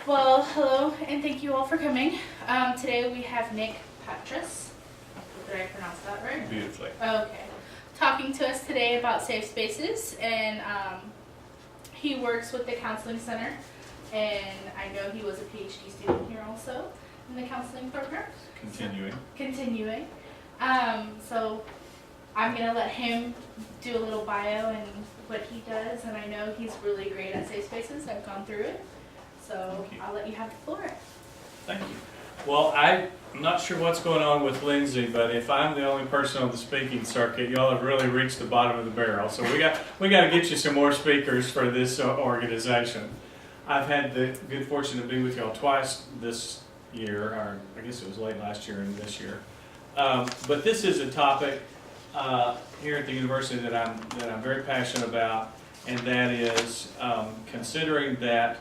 Well, hello, and thank you all for coming. Today we have Nick Patras. Did I pronounce that right? Beautifully. Okay. Talking to us today about safe spaces, and he works with the counseling center, and I know he was a PhD student here also in the counseling program. Continuing. So I'm going to let him do a little bio and what he does, and I know he's really great at safe spaces. I've gone through it. So I'll let you have the floor. Thank you. Well, I'm not sure what's going on with Lindsay, but if I'm the only person on the speaking circuit, y'all have really reached the bottom of the barrel. So we got to get you some more speakers for this organization. I've had the good fortune to be with y'all twice this year, or I guess it was late last year and this year. But this is a topic here at the university that I'm very passionate about, and that is considering that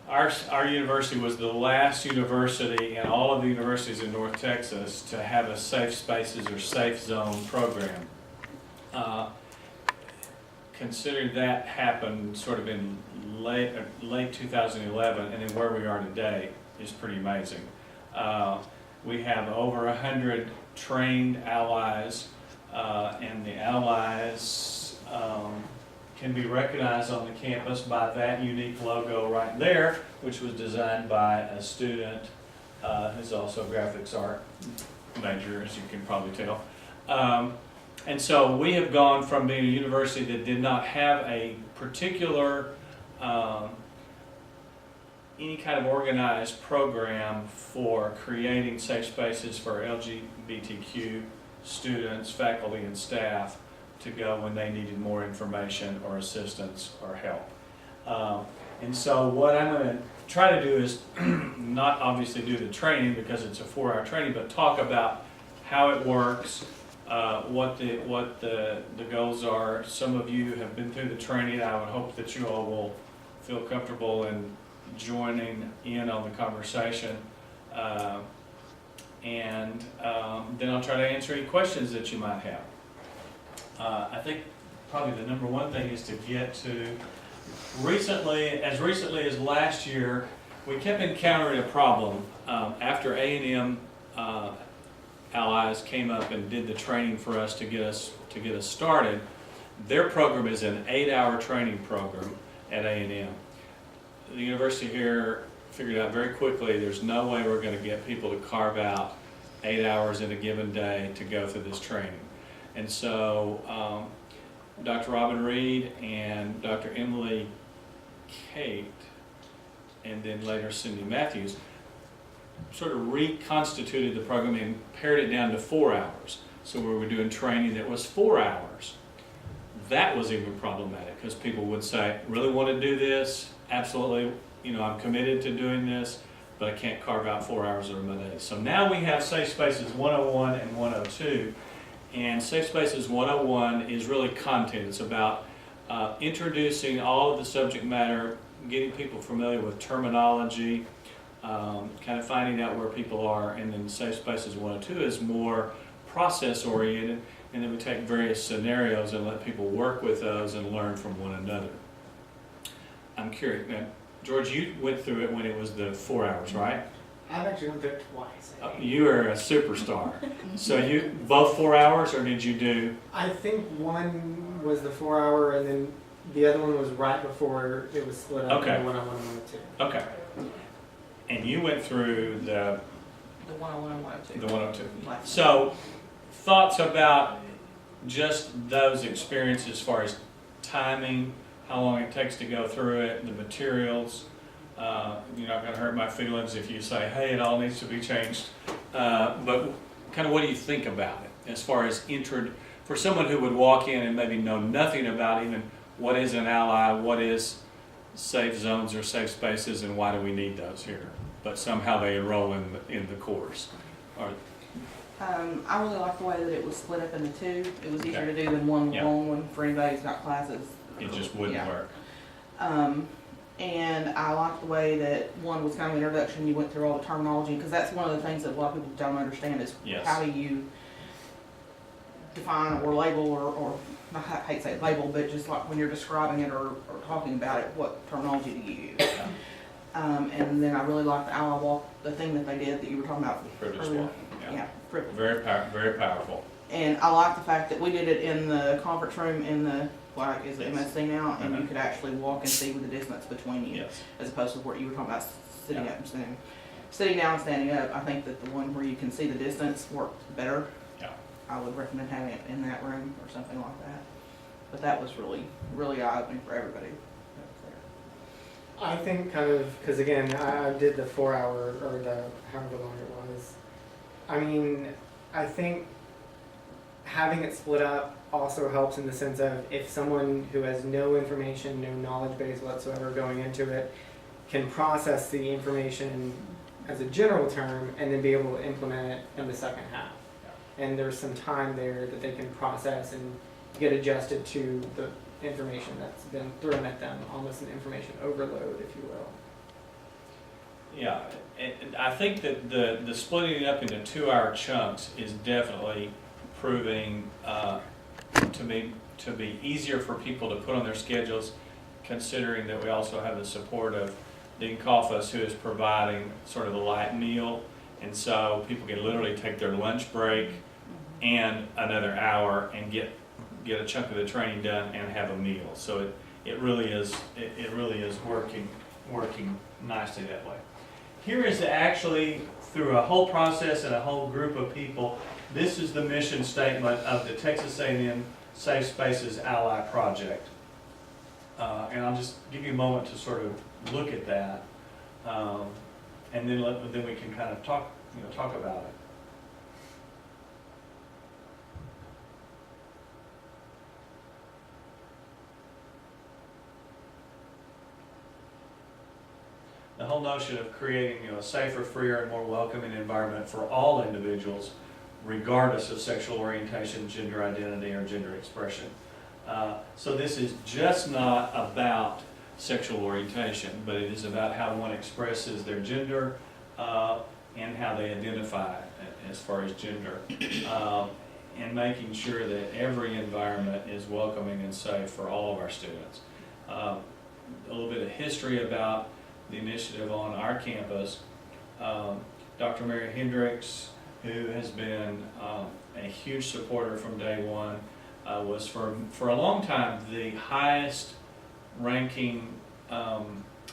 our university was the last university in all of the universities in North Texas to have a safe spaces or safe zone program. Considering that happened sort of in late 2011, and then where we are today is pretty amazing. We have over 100 trained allies, and the allies can be recognized on the campus by that unique logo right there, which was designed by a student who's also a graphics art major, as you can probably tell. And so we have gone from being a university that did not have a particular any kind of organized program for creating safe spaces for LGBTQ students, faculty, and staff to go when they needed more information or assistance or help. And so what I'm going to try to do is not obviously do the training because it's a 4-hour training, but talk about how it works, what the goals are. Some of you have been through the training. I would hope that you all will feel comfortable in joining in on the conversation. And then I'll try to answer any questions that you might have. I think probably the number one thing is to get to as recently as last year, we kept encountering a problem after A&M allies came up and did the training for us to get us started. Their program is an 8-hour training program at A&M. The university here figured out very quickly there's no way we're going to get people to carve out 8 hours in a given day to go through this training. And so Dr. Robin Reed and Dr. Emily Kate, and then later Cindy Matthews, sort of reconstituted the program and pared it down to 4 hours. So we were doing training that was 4 hours. That was even problematic because people would say, really want to do this? Absolutely, I'm committed to doing this, but I can't carve out 4 hours of my day. So now we have Safe Spaces 101 and 102. And Safe Spaces 101 is really content. It's about introducing all of the subject matter, getting people familiar with terminology, kind of finding out where people are. And then Safe Spaces 102 is more process-oriented, and then we take various scenarios and let people work with those and learn from one another. I'm curious, man, George, you went through it when it was the 4 hours, right? I've actually done it twice. You are a superstar. So you both 4 hours, or did you do? I think one was the 4 hour, and then the other one was right before it was split up. Okay. And 101 and 102. Okay. And you went through the 101 and 102. The 102. So thoughts about just those experiences as far as timing, how long it takes to go through it, the materials. You're not going to hurt my feelings if you say, hey, it all needs to be changed. But kind of what do you think about it as far as for someone who would walk in and maybe know nothing about even what is an ally, what is safe zones or safe spaces, and why do we need those here? But somehow they enroll in the course. I really like the way that it was split up into two. It was easier to do than one long one for anybody who's got classes. It just wouldn't work. And I like the way that one was kind of an introduction. You went through all the terminology, because that's one of the things that a lot of people don't understand is how do you define or label or I hate to say label, but just like when you're describing it or talking about it, what terminology do you use? And And then I really liked the Ally Walk, the thing that they did that you were talking about Privilege earlier. walk, yeah. Yeah, privilege. Very powerful. And I like the fact that we did it in the conference room in the, like, is it MSC now? And you could actually walk and see with the distance between you, Yes. as opposed to what you were talking about sitting Yeah. up and standing. Sitting down and standing up, I think that the one where you can see the distance worked better. Yeah. I would recommend having it in that room or something like that. But that was really, really eye-opening for everybody that was there. I think kind of, because again, I did the 4 hour or the however long it was. I mean, I think having it split up also helps in the sense of if someone who has no information, no knowledge base whatsoever going into it can process the information as a general term and then be able to implement it in the second half. And there's some time there that they can process and get adjusted to the information that's been thrown at them, almost an information overload, if you will. Yeah, and I think that the splitting it up into 2-hour chunks is definitely proving to be easier for people to put on their schedules, considering that we also have the support of Dean Kaufus, who is providing sort of a light meal, and so people can literally take their lunch break and another hour and get a chunk of the training done and have a meal. So it really is working nicely that way. Here is actually, through a whole process and a whole group of people, this is the mission statement of the Texas A&M Safe Spaces Ally Project. And I'll just give you a moment to sort of look at that, and then we can kind of talk about it. The whole notion of creating a safer, freer, and more welcoming environment for all individuals, regardless of sexual orientation, gender identity, or gender expression. So this is just not about sexual orientation, but it is about how one expresses their gender and how they identify as far as gender, and making sure that every environment is welcoming and safe for all of our students. A little bit of history about the initiative on our campus. Dr. Mary Hendricks, who has been a huge supporter from day one, was for a long time the highest ranking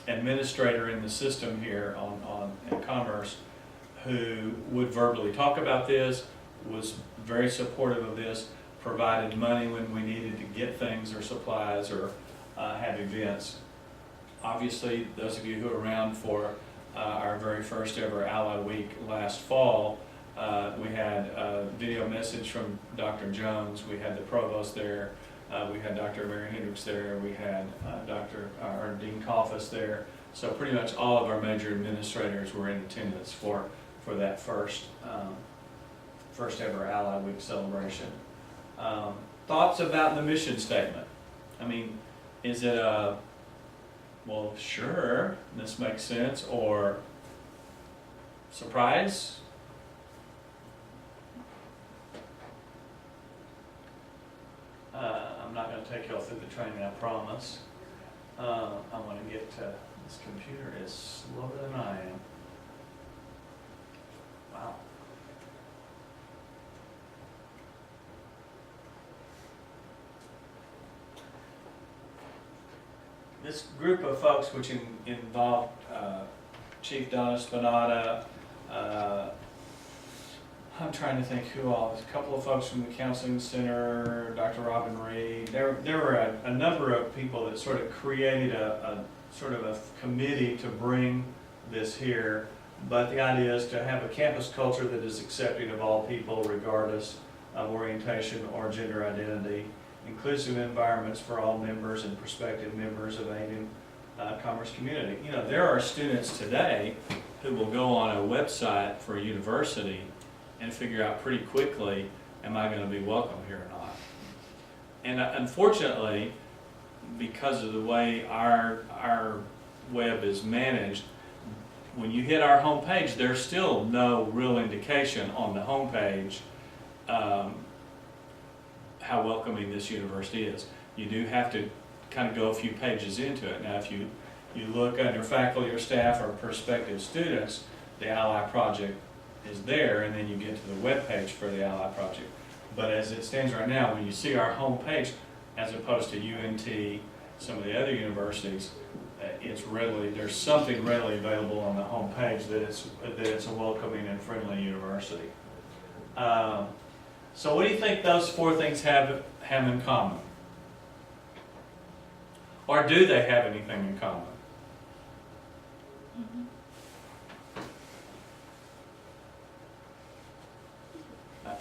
administrator in the system here in Commerce, who would verbally talk about this, was very supportive of this, provided money when we needed to get things or supplies or have events. Obviously, those of you who were around for our very first ever Ally Week last fall, we had a video message from Dr. Jones, we had the provost there, we had Dr. Mary Hendricks there, we had Dean Kaufus there. So pretty much all of our major administrators were in attendance for that first ever Ally Week celebration. Thoughts about the mission statement? I mean, is it a, well, sure, this makes sense, or surprise? I'm not going to take you all through the training, I promise. I want to get to, this computer is slower than I am. Wow. This group of folks, which involved Chief Donna Spinata, I'm trying to think who all, a couple of folks from the Counseling Center, Dr. Robin Reed. There were a number of people that sort of created a sort of a committee to bring this here. But the idea is to have a campus culture that is accepting of all people regardless of orientation or gender identity, inclusive environments for all members and prospective members of A&M Commerce community. You know, there are students today who will go on a website for a university and figure out pretty quickly, am I going to be welcome here or not? And unfortunately, because of the way our web is managed, when you hit our homepage, there's still no real indication on the homepage how welcoming this university is. You do have to kind of go a few pages into it. Now, if You look under faculty or staff or prospective students, the Ally Project is there, and then you get to the web page for the Ally Project. But as it stands right now, when you see our home page, as opposed to UNT, some of the other universities, it's readily, there's something readily available on the home page that it's a welcoming and friendly university. So what do you think those four things have in common? Or do they have anything in common?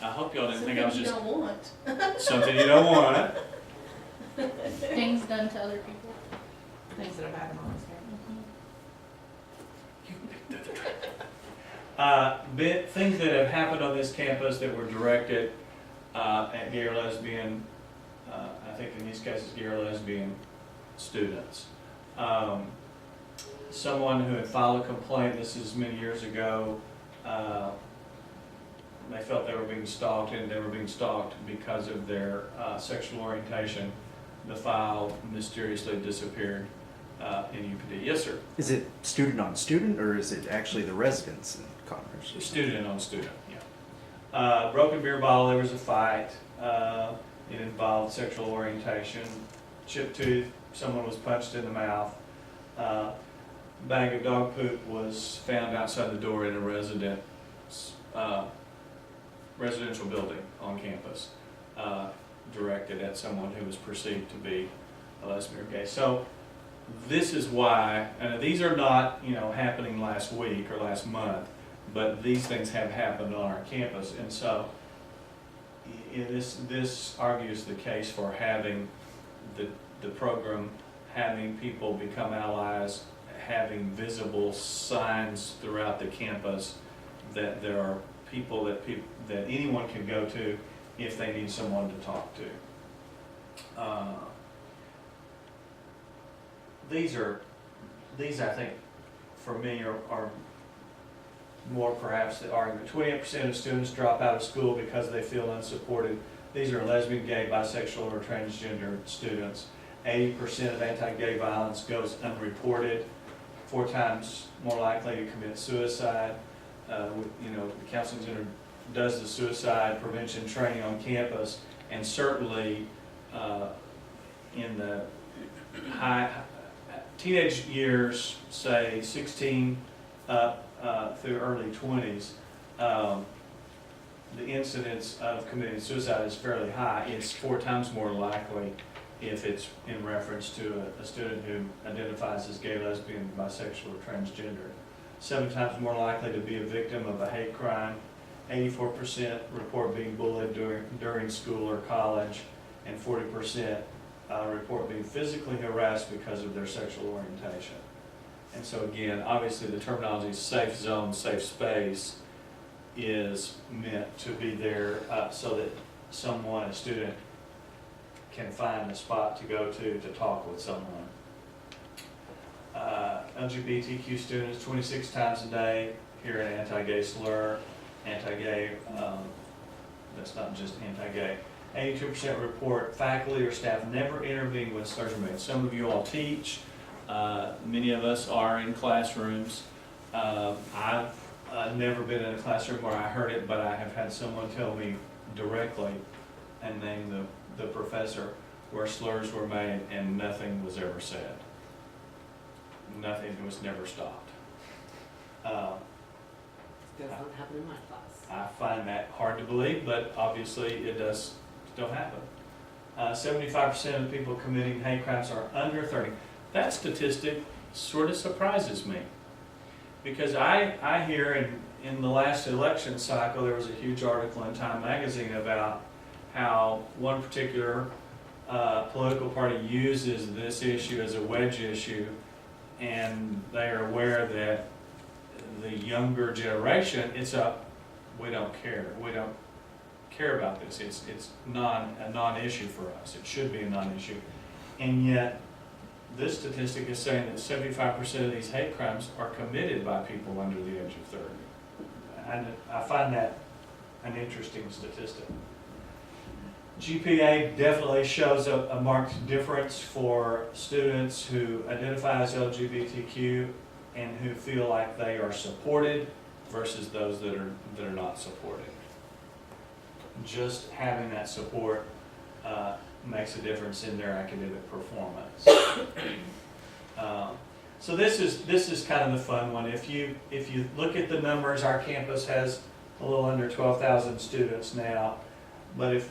I hope y'all didn't think I was just Something you don't want. something you don't want. Things done to other people. Things that have happened on this Things that have happened on this campus that were directed at gay or lesbian, I think in these cases, gay or lesbian students. Someone who had filed a complaint, this is many years ago, they felt they were being stalked, and they were being stalked because of their sexual orientation. The file mysteriously disappeared in UPD. Yes, sir. Is it student on student, or is it actually the residents in Commerce? Student on student, yeah. Broken beer bottle, there was a fight. It involved sexual orientation. Chipped tooth, someone was punched in the mouth. Bag of dog poop was found outside the door in a residential building on campus, directed at someone who was perceived to be a lesbian or gay. So this is why, and these are not, happening last week or last month, but these things have happened on our campus, and so this argues the case for having the program, having people become allies, having visible signs throughout the campus that there are people that anyone can go to if they need someone to talk to. These I think, for me, are more perhaps the argument. 28% of students drop out of school because they feel unsupported. These are lesbian, gay, bisexual, or transgender students. 80% of anti-gay violence goes unreported. 4 times more likely to commit suicide. The counseling center does the suicide prevention training on campus, and certainly in the high teenage years, say 16 up through early 20s, the incidence of committing suicide is fairly high. It's 4 times more likely if it's in reference to a student who identifies as gay, lesbian, bisexual, or transgender. 7 times more likely to be a victim of a hate crime. 84% report being bullied during school or college, and 40% report being physically harassed because of their sexual orientation. And so again, obviously the terminology safe zone, safe space is meant to be there so that a student can find a spot to go to talk with someone. LGBTQ students, 26 times a day hear an anti-gay slur. Anti-gay, that's not just anti-gay. 82% report faculty or staff never intervene when slurs are made. Some of you all teach. Many of us are in classrooms. I've never been in a classroom where I heard it, but I have had someone tell me directly and name the professor where slurs were made and nothing was ever said. Nothing was never stopped. Does not happen in my class. I find that hard to believe, but obviously it does still happen. 75% of people committing hate crimes are under 30. That statistic sort of surprises me, because I hear in the last election cycle there was a huge article in Time magazine about how one particular political party uses this issue as a wedge issue, and they are aware that the younger generation, we don't care. We don't care about this. It's a non-issue for us. It should be a non-issue. And yet, this statistic is saying that 75% of these hate crimes are committed by people under the age of 30. And I find that an interesting statistic. GPA definitely shows a marked difference for students who identify as LGBTQ and who feel like they are supported versus those that are not supported. Just having that support makes a difference in their academic performance. So this is kind of the fun one. If you look at the numbers, our campus has a little under 12,000 students now, but if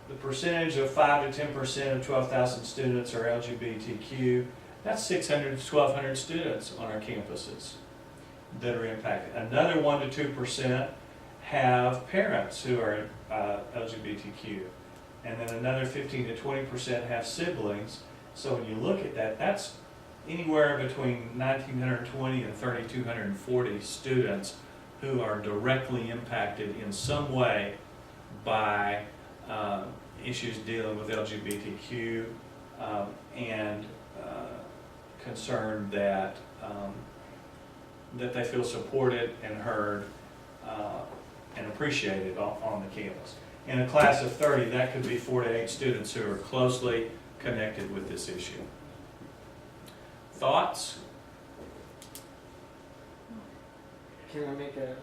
the percentage of 5 to 10% of 12,000 students are LGBTQ, that's 600 to 1,200 students on our campuses that are impacted. Another 1 to 2% have parents who are LGBTQ, and then another 15 to 20% have siblings. So when you look at that, that's anywhere between 1,920 and 3,240 students who are directly impacted in some way by issues dealing with LGBTQ and concerned that that they feel supported and heard and appreciated on the campus. In a class of 30, that could be 4 to 8 students who are closely connected with this issue. Thoughts? Can I make a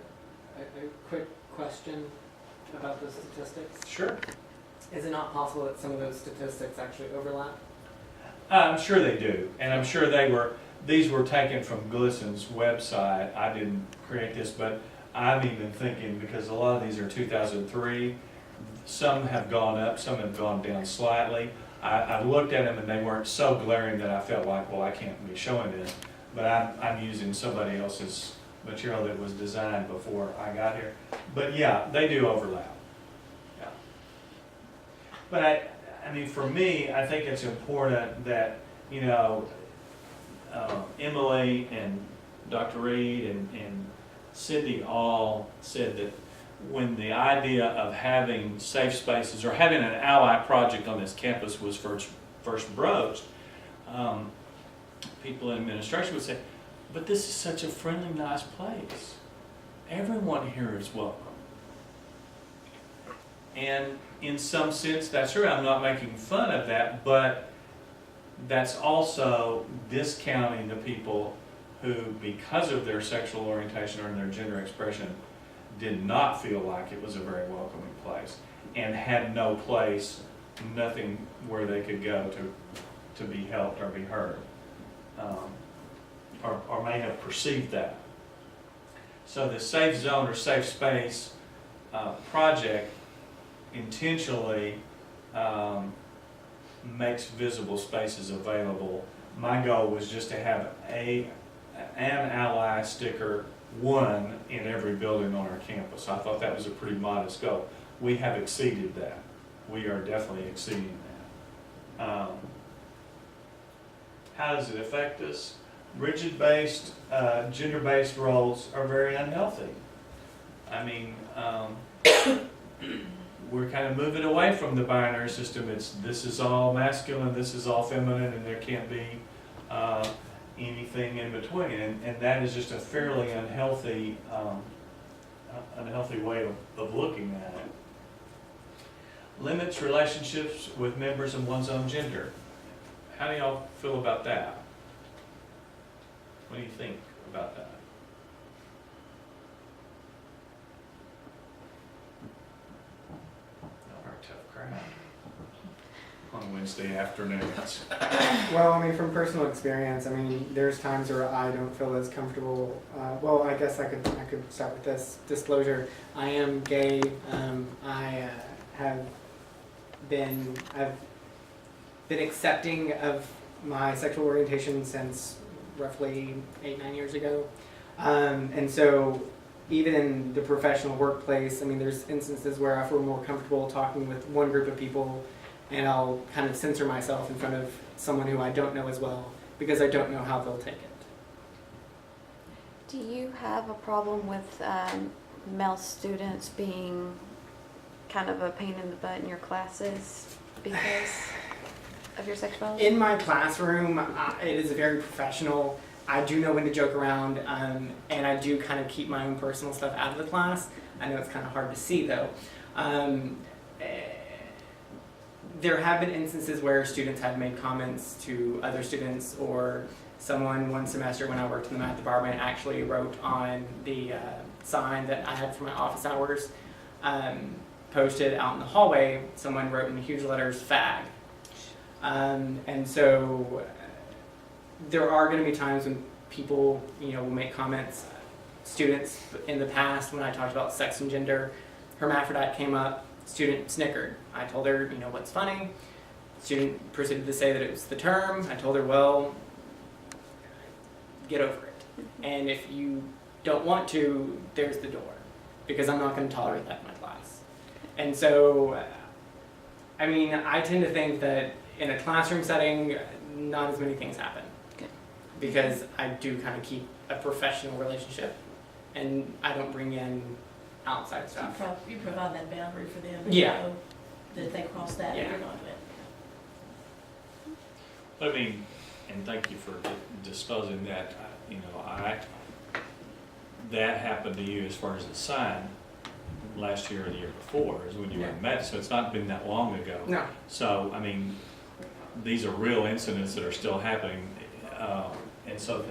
quick question about the statistics? Sure. Is it not possible that some of those statistics actually overlap? I'm sure they do, and I'm sure these were taken from Glissan's website. I didn't create this, but I'm even thinking, because a lot of these are 2003, some have gone up, some have gone down slightly. I looked at them and they weren't so glaring that I felt like, well, I can't be showing this, but I'm using somebody else's material that was designed before I got here. But yeah, they do overlap. Yeah. But I mean, for me, I think it's important that, you know, Emily and Dr. Reed and Cindy all said that when the idea of having safe spaces or having an ally project on this campus was first broached, people in administration would say, but this is such a friendly, nice place. Everyone here is welcome. And in some sense, that's true. I'm not making fun of that, but that's also discounting the people who, because of their sexual orientation or their gender expression, did not feel like it was a very welcoming place and had no place, nothing where they could go to be helped or be heard, or may have perceived that. So the Safe Zone or Safe Space project intentionally makes visible spaces available. My goal was just to have an ally sticker, one in every building on our campus. I thought that was a pretty modest goal. We have exceeded that. We are definitely exceeding that. How does it affect us? Rigid-based, gender-based roles are very unhealthy. I mean, we're kind of moving away from the binary system. This is all masculine, this is all feminine, and there can't be anything in between. And that is just a fairly unhealthy way of looking at it. Limits relationships with members of one's own gender. How do y'all feel about that? What do you think about that? Y'all are a tough crowd on Wednesday afternoons. Well, I mean, from personal experience, I mean, there's times where I don't feel as comfortable. Well, I guess I could start with this disclosure. I am gay. I've been accepting of my sexual orientation since roughly 8-9 years ago, and so even in the professional workplace, I mean, there's instances where I feel more comfortable talking with one group of people, and I'll kind of censor myself in front of someone who I don't know as well, because I don't know how they'll take it. Do you have a problem with male students being kind of a pain in the butt in your classes because of your sexuality? In my classroom, it is very professional. I do know when to joke around, and I do kind of keep my own personal stuff out of the class. I know it's kind of hard to see, though. there have been instances where students have made comments to other students, or someone one semester when I worked in the math department actually wrote on the sign that I had for my office hours, posted out in the hallway, someone wrote in huge letters, "fag." And so there are going to be times when people, will make comments. Students in the past, when I talked about sex and gender, hermaphrodite came up, student snickered. I told her, what's funny? Student proceeded to say that it was the term. I told her, well, get over it. And if you don't want to, there's the door, because I'm not going to tolerate that in my class. And so, I tend to think that in a classroom setting, not as many things happen. Good. Because I do kind of keep a professional relationship, and I don't bring in outside stuff. You provide that boundary for them. Yeah. That if they cross that, Yeah. you're not doing it. And thank you for disclosing that. That happened to you as far as the sign last year or the year before is when you were met, so it's not been that long ago. No. So, these are real incidents that are still happening. And so,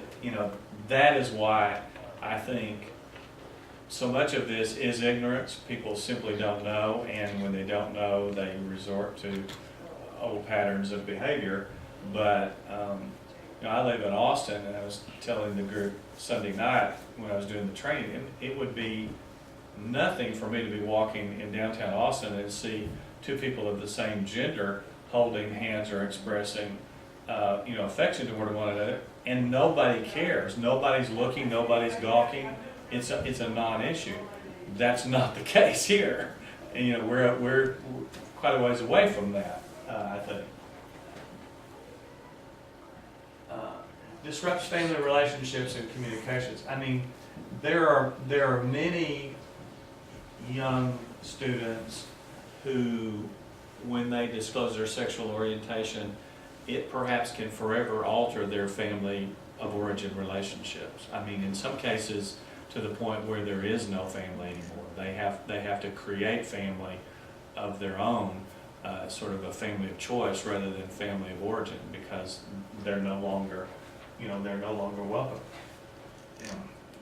that is why I think so much of this is ignorance. People simply don't know, and when they don't know, they resort to old patterns of behavior. But, I live in Austin, and I was telling the group Sunday night when I was doing the training, it would be nothing for me to be walking in downtown Austin and see two people of the same gender holding hands or expressing, affection toward one another, and nobody cares. Nobody's looking, nobody's gawking. It's a non-issue. That's not the case here. And, we're quite a ways away from that, I think. Disrupts family relationships and communications. There are many young students who, when they disclose their sexual orientation, it perhaps can forever alter their family of origin relationships. In some cases, to the point where there is no family anymore. They have to create family of their own, sort of a family of choice rather than family of origin, because they're no longer welcome.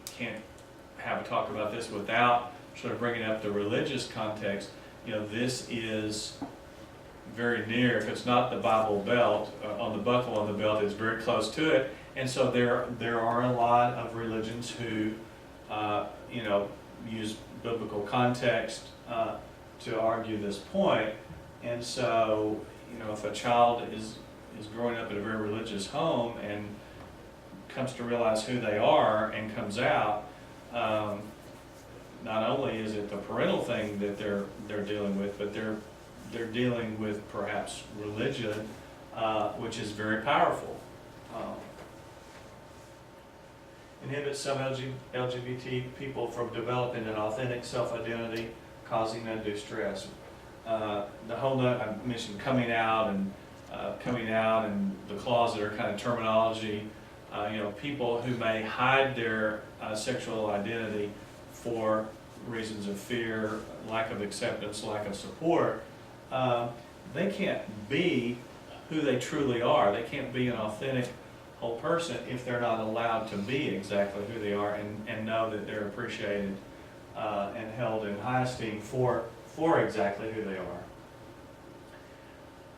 Can't have a talk about this without sort of bringing up the religious context. This is very near. If it's not the Bible belt, on the buckle on the belt, it's very close to it. And so there are a lot of religions who, use biblical context to argue this point. And so, if a child is growing up in a very religious home and comes to realize who they are and comes out, not only is it the parental thing that they're dealing with, but they're dealing with perhaps religion, which is very powerful. Inhibits some LGBT people from developing an authentic self-identity, causing undue stress. The whole I mentioned coming out and the closet are kind of terminology. People who may hide their sexual identity for reasons of fear, lack of acceptance, lack of support, they can't be who they truly are. They can't be an authentic whole person if they're not allowed to be exactly who they are and know that they're appreciated and held in high esteem for exactly who they are.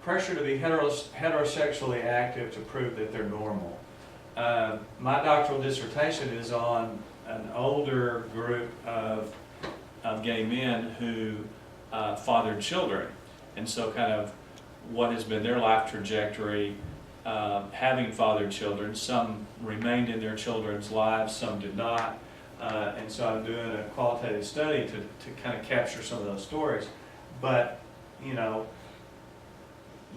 Pressure to be heterosexually active to prove that they're normal. My doctoral dissertation is on an older group of gay men who fathered children, and so kind of what has been their life trajectory having fathered children. Some remained in their children's lives, some did not, and so I'm doing a qualitative study to kind of capture some of those stories. But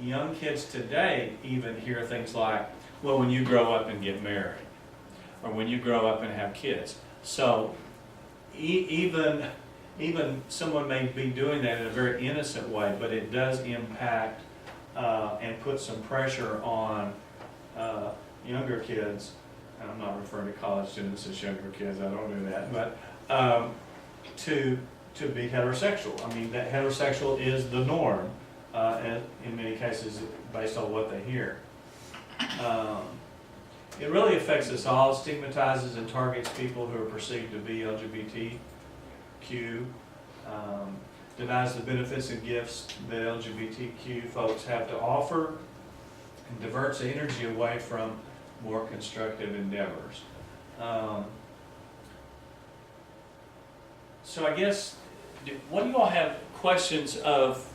young kids today even hear things like, well, when you grow up and get married, or when you grow up and have kids. So even someone may be doing that in a very innocent way, but it does impact and put some pressure on younger kids. And I'm not referring to college students as younger kids, I don't do that, but to be heterosexual. That heterosexual is the norm. and in many cases based on what they hear. It really affects us all, stigmatizes and targets people who are perceived to be LGBTQ, denies the benefits and gifts that LGBTQ folks have to offer, and diverts the energy away from more constructive endeavors. So I guess, what do you all have questions of?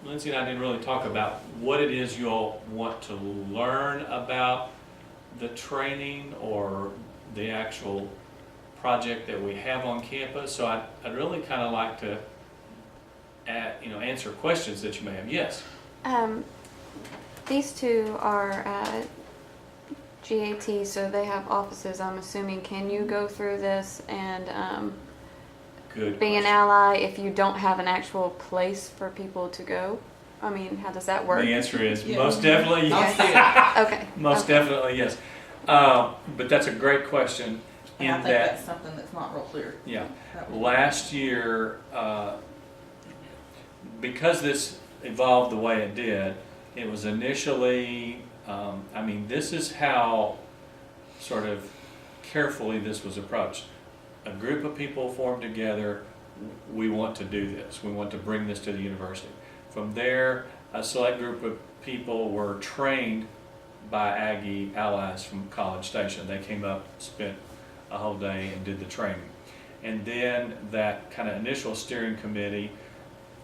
Lindsay and I didn't really talk about what it is you all want to learn about the training or the actual project that we have on campus. So I'd really kind of like to answer questions that you may have. Yes? These two are at GAT, so they have offices, I'm assuming. Can you go through this and Good be an question. ally if you don't have an actual place for people to go? I mean, how does that work? The answer is Yeah. most definitely I'll yes. see it. Okay. Most okay. definitely yes. But that's a great question in And I think that, that's something that's not real clear. yeah. That was- Last year, because this evolved the way it did, it was initially, this is how sort of carefully this was approached. A group of people formed together, we want to do this, we want to bring this to the university. From there, a select group of people were trained by Aggie allies from College Station. They came up, spent a whole day and did the training. And then that kind of initial steering committee,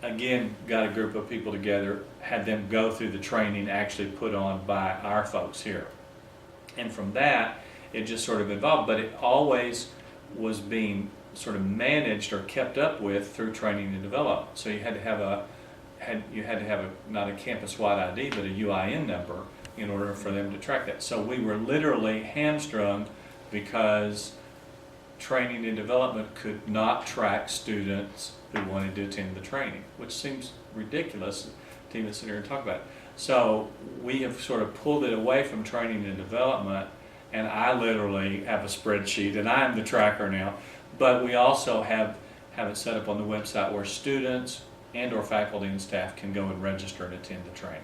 again, got a group of people together, had them go through the training actually put on by our folks here. And from that, it just sort of evolved, but it always was being sort of managed or kept up with through training and development. So you had to have not a campus-wide ID, but a UIN number in order for them to track that. So we were literally hamstrung because training and development could not track students who wanted to attend the training, which seems ridiculous to even sit here and talk about it. So we have sort of pulled it away from training and development, and I literally have a spreadsheet, and I am the tracker now, but we also have it set up on the website where students and or faculty and staff can go and register and attend the training.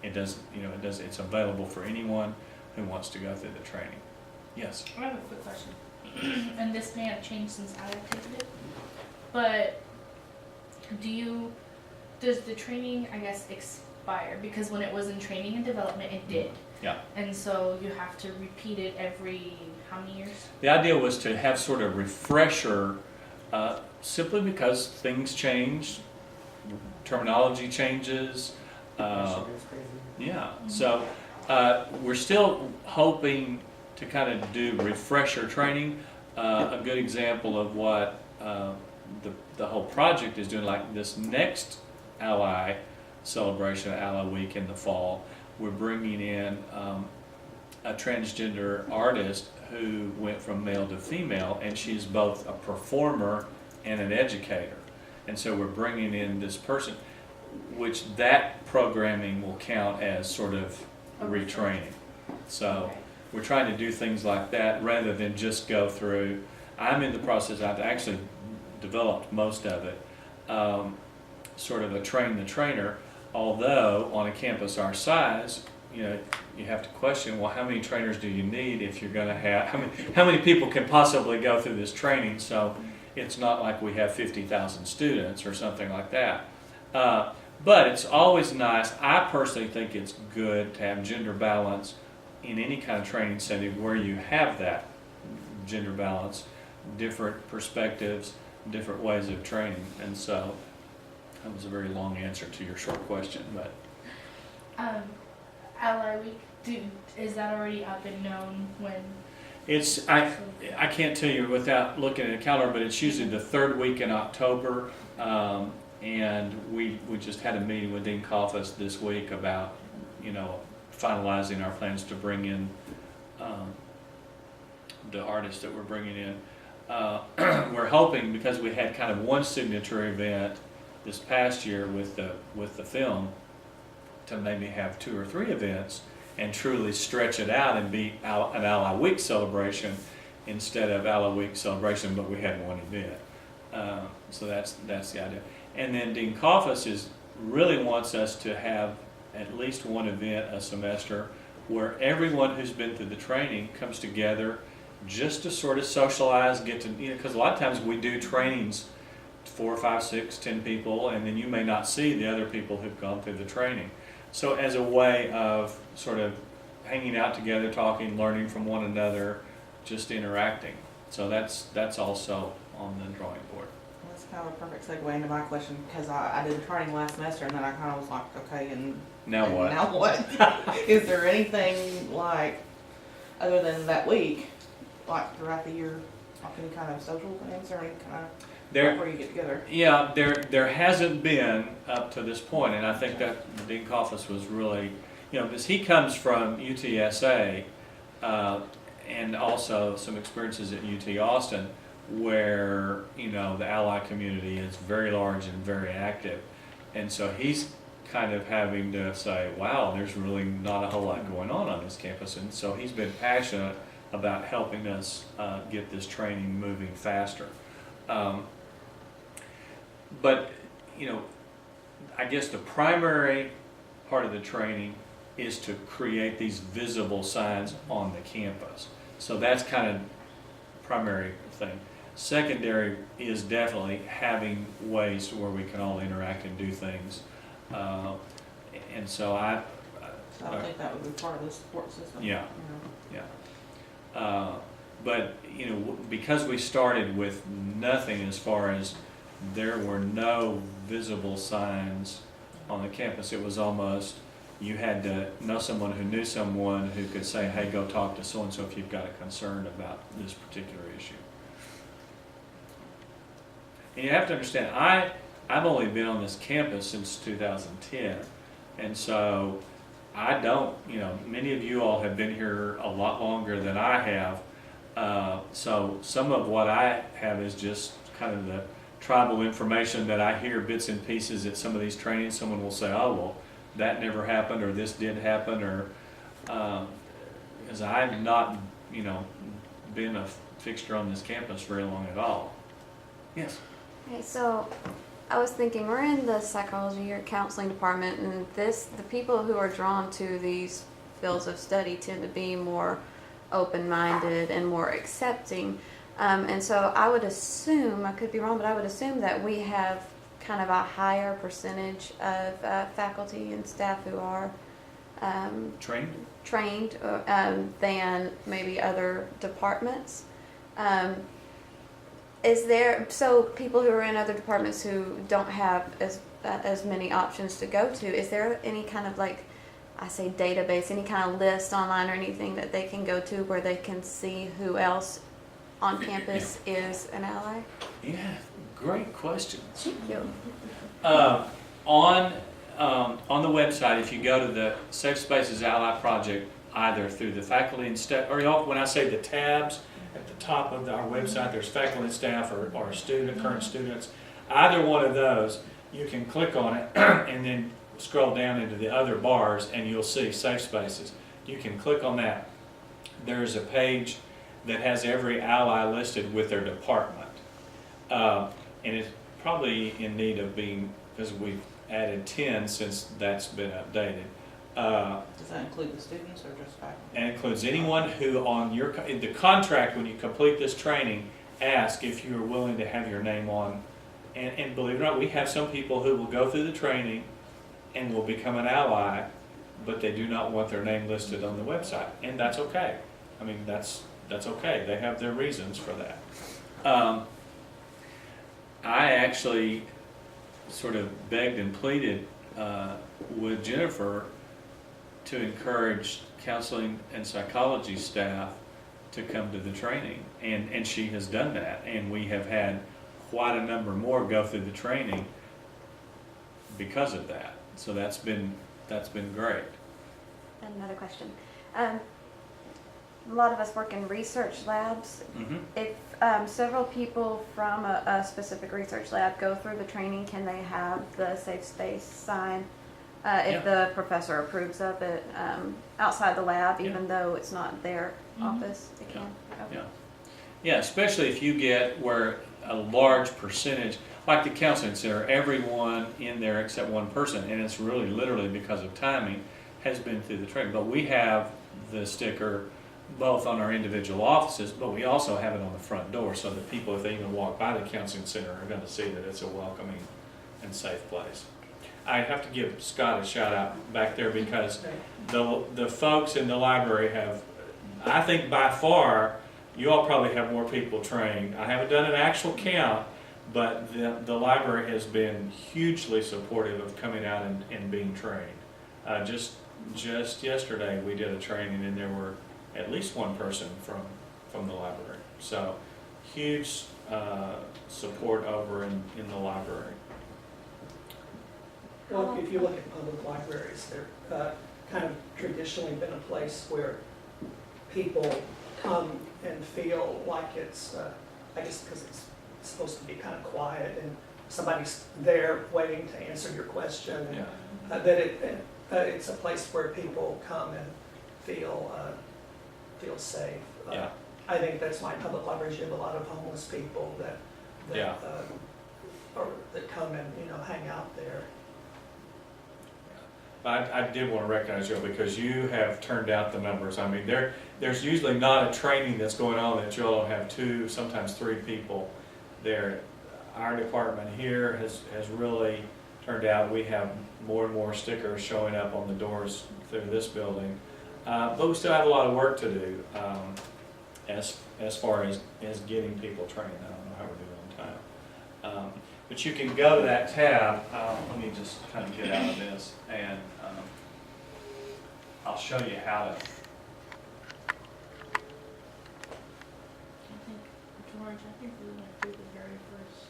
It's available for anyone who wants to go through the training. Yes? I have a quick question, and this may have changed since I attended it, but does the training, I guess, expire? Because when it was in training and development, it did. Yeah. And so you have to repeat it every, how many years? The idea was to have sort of refresher, simply because things change, terminology changes. That shit goes crazy. Yeah, so we're still hoping to kind of do refresher training. A good example of what the whole project is doing, like this next Ally celebration, Ally Week in the fall, we're bringing in a transgender artist who went from male to female, and she's both a performer and an educator. And so we're bringing in this person, which that programming will count as sort of retraining. So Okay. we're trying to do things like that rather than just go through. I'm in the process, I've actually developed most of it, sort of a train the trainer, although on a campus our size, you have to question, well, how many trainers do you need if you're going to have, how many people can possibly go through this training? So it's not like we have 50,000 students or something like that. But it's always nice, I personally think it's good to have gender balance in any kind of training setting where you have that gender balance, different perspectives, different ways of training. And so that was a very long answer to your short question, but Ally Week, is that already up and known when? it's, I can't tell you without looking at a calendar, but it's usually the third week in October. And we just had a meeting with Dean Coffis this week about, finalizing our plans to bring in the artists that we're bringing in. We're hoping, because we had kind of one signature event this past year with the film, to maybe have 2 or 3 events and truly stretch it out and be an Ally Week celebration instead of Ally Week celebration, but we had one event. So that's the idea. And then Dean Coffis is really wants us to have at least one event a semester where everyone who's been through the training comes together just to sort of socialize, get to, because a lot of times we do trainings, 4, 5, 6, 10 people, and then you may not see the other people who've gone through the training. So as a way of sort of hanging out together, talking, learning from one another, just interacting. So that's also on the drawing board. That's kind of a perfect segue into my question, because I did the training last semester, and then I kind of was like, okay, and Now what? Now what? Is there anything like, other than that week, like throughout the year, like any kind of social things or any kind of where you get together? Yeah, there hasn't been up to this point, and I think that Dean Coffis was really, because he comes from UTSA, and also some experiences at UT Austin, where the ally community is very large and very active, and so he's kind of having to say, wow, there's really not a whole lot going on this campus, and so he's been passionate about helping us get this training moving faster. But I guess the primary part of the training is to create these visible signs on the campus. So that's kind of primary thing. Secondary is definitely having ways where we can all interact and do things. And so So I think that would be part of the support system. Yeah. But because we started with nothing, as far as there were no visible signs on the campus, it was almost you had to know someone who knew someone who could say, hey, go talk to so-and-so if you've got a concern about this particular issue. And you have to understand, I've only been on this campus since 2010, and so I don't, many of you all have been here a lot longer than I have, so some of what I have is just kind of the tribal information that I hear bits and pieces at some of these trainings. Someone will say, oh, well, that never happened, or this did happen, or because I've not, been a fixture on this campus very long at all. Yes? Okay, so I was thinking, we're in the psychology or counseling department, and the people who are drawn to these fields of study tend to be more open-minded and more accepting. And so I would assume, I could be wrong, but I would assume that we have kind of a higher percentage of faculty and staff who are trained than maybe other departments. So people who are in other departments who don't have as many options to go to, is there any kind of database, any kind of list online or anything that they can go to where they can see who else on campus is an ally? Yeah, great questions. Thank you. On the website, if you go to the Safe Spaces Ally Project, either through the faculty and staff, or when I say the tabs at the top of our website, there's faculty and staff or current students. Either one of those, you can click on it and then scroll down into the other bars and you'll see Safe Spaces. You can click on that. There's a page that has every ally listed with their department. And it's probably in need of being, because we've added 10 since that's been updated. Does that include the students or just faculty? And includes anyone who in the contract, when you complete this training, ask if you are willing to have your name on. And believe it or not, we have some people who will go through the training and will become an ally, but they do not want their name listed on the website. And that's okay. I mean, that's okay. They have their reasons for that. I actually sort of begged and pleaded with Jennifer to encourage counseling and psychology staff to come to the training, and she has done that, and we have had quite a number more go through the training because of that. So that's been great. Another question. A lot of us work in research labs. Mm-hmm. If several people from a specific research lab go through the training, can they have the safe space sign if the professor approves of it outside the lab, even though it's not their office? They can. Okay. Yeah, especially if you get where a large percentage, like the counseling center, everyone in there except one person, and it's really literally because of timing, has been through the training. But we have the sticker both on our individual offices, but we also have it on the front door so that people, if they even walk by the counseling center, are going to see that it's a welcoming and safe place. I have to give Scott a shout out back there because the folks in the library have, I think by far, you all probably have more people trained. I haven't done an actual count, but the library has been hugely supportive of coming out and being trained. Just yesterday we did a training and there were at least one person from the library. So huge support over in the library. Well, if you look at public libraries, they're kind of traditionally been a place where people come and feel like it's, I guess because it's supposed to be kind of quiet and somebody's there waiting to answer your question. Yeah. That it's a place where people come and feel safe. Yeah. I think that's why public libraries, you have a lot of homeless people that Yeah. that come and hang out there. I did want to recognize you because you have turned out the numbers. I mean, there's usually not a training that's going on that you all don't have 2, sometimes 3 people there. Our department here has really turned out. We have more and more stickers showing up on the doors through this building. But we still have a lot of work to do as far as getting people trained. I don't know how we're doing on time. But you can go to that tab. Let me just kind of get out of this, and I'll show you how to. I think, George, I think we went through the very first